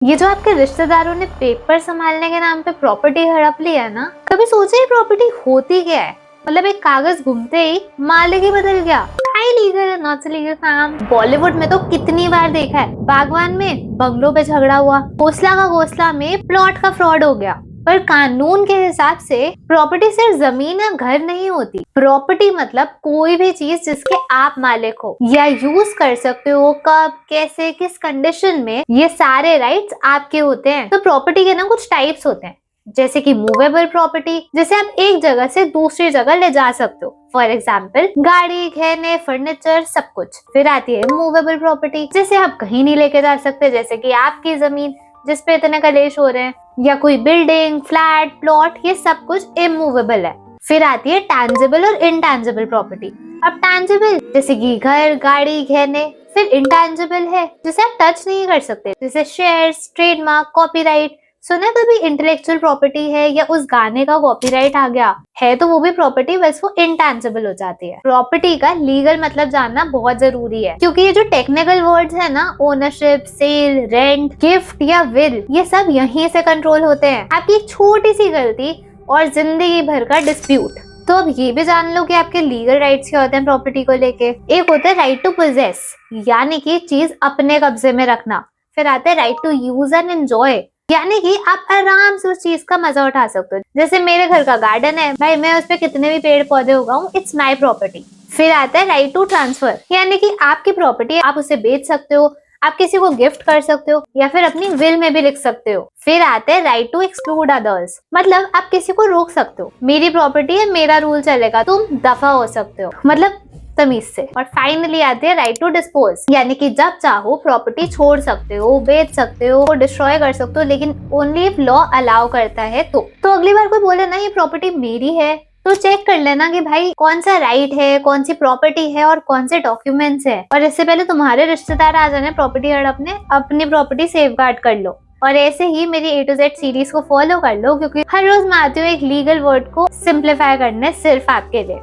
ये जो आपके रिश्तेदारों ने पेपर संभालने के नाम पे प्रॉपर्टी हड़प लिया है ना, कभी सोचा ही प्रॉपर्टी होती क्या है? मतलब एक कागज घूमते ही मालिक ही बदल गया। हाई लीगल है, नॉट लीगल काम। बॉलीवुड में तो कितनी बार देखा है, बागवान में बंगलों पे झगड़ा हुआ, घोसला का घोसला में प्लॉट का फ्रॉड हो गया। पर कानून के हिसाब से प्रॉपर्टी सिर्फ जमीन या घर नहीं होती। प्रॉपर्टी मतलब कोई भी चीज जिसके आप मालिक हो या यूज कर सकते हो, कब, कैसे, किस कंडीशन में, ये सारे राइट्स आपके होते हैं। तो प्रॉपर्टी के ना कुछ टाइप्स होते हैं, जैसे कि मूवेबल प्रॉपर्टी, जिसे आप एक जगह से दूसरी जगह ले जा सकते हो, फॉर एग्जाम्पल गाड़ी, गहने, फर्नीचर, सब कुछ। फिर आती है मूवेबल प्रॉपर्टी, जिसे आप कहीं नहीं लेके जा सकते, जैसे कि आपकी जमीन जिसपे इतने कलेश हो रहे हैं, या कोई बिल्डिंग, फ्लैट, प्लॉट, ये सब कुछ इमूवेबल है। फिर आती है टैंजिबल और इनटैंजिबल प्रॉपर्टी। अब टैंजिबल जैसे कि घर, गाड़ी, गहने। फिर इनटैंजिबल है जिसे आप टच नहीं कर सकते, जैसे शेयर्स, ट्रेडमार्क, कॉपीराइट। सुना कभी इंटेलेक्चुअल प्रॉपर्टी है या उस गाने का कॉपीराइट आ गया है तो वो भी प्रॉपर्टी, बस वो इनटैंजिबल हो जाती है। प्रॉपर्टी का लीगल मतलब जानना बहुत जरूरी है, क्योंकि ये जो टेक्निकल वर्ड्स है ना, ओनरशिप, सेल, रेंट, गिफ्ट या विल, ये सब यहीं से कंट्रोल होते हैं। आपकी एक छोटी सी गलती और जिंदगी भर का डिस्प्यूट। तो अब ये भी जान लो कि आपके लीगल राइट्स क्या होते हैं प्रॉपर्टी को लेके। एक होता है राइट टू पोजेस, यानी कि चीज अपने कब्जे में रखना। फिर आता है right to use and enjoy, यानी कि आप आराम से उस चीज का मजा उठा सकते हो। जैसे मेरे घर का गार्डन है भाई, मैं उस पे कितने भी पेड़ पौधे उगाऊं, इट्स माय प्रॉपर्टी। फिर आता है राइट टू ट्रांसफर, यानी कि आपकी प्रॉपर्टी, आप उसे बेच सकते हो, आप किसी को गिफ्ट कर सकते हो, या फिर अपनी विल में भी लिख सकते हो। फिर आते हैं राइट टू एक्सक्लूड अदर्स, मतलब आप किसी को रोक सकते हो, मेरी प्रॉपर्टी है, मेरा रूल चलेगा, तुम दफा हो सकते हो, मतलब तमीज से। और फाइनली आते हैं राइट टू डिस्पोज, यानी कि जब चाहो प्रॉपर्टी छोड़ सकते हो, बेच सकते हो, डिस्ट्रॉय कर सकते हो, लेकिन ओनली इफ लॉ अलाउ करता है तो अगली बार कोई बोले ना ये प्रॉपर्टी मेरी है, तो चेक कर लेना कि भाई कौन सा राइट है, कौन सी प्रॉपर्टी है और कौन से डॉक्यूमेंट्स है। और इससे पहले तुम्हारे रिश्तेदार आ जाने प्रॉपर्टी हड़पने, अपनी प्रॉपर्टी सेफगार्ड कर लो। और ऐसे ही मेरी A to Z सीरीज को फॉलो कर लो, क्योंकि हर रोज मैं आती हूँ एक लीगल वर्ड को सिंप्लीफाई करने सिर्फ आपके लिए।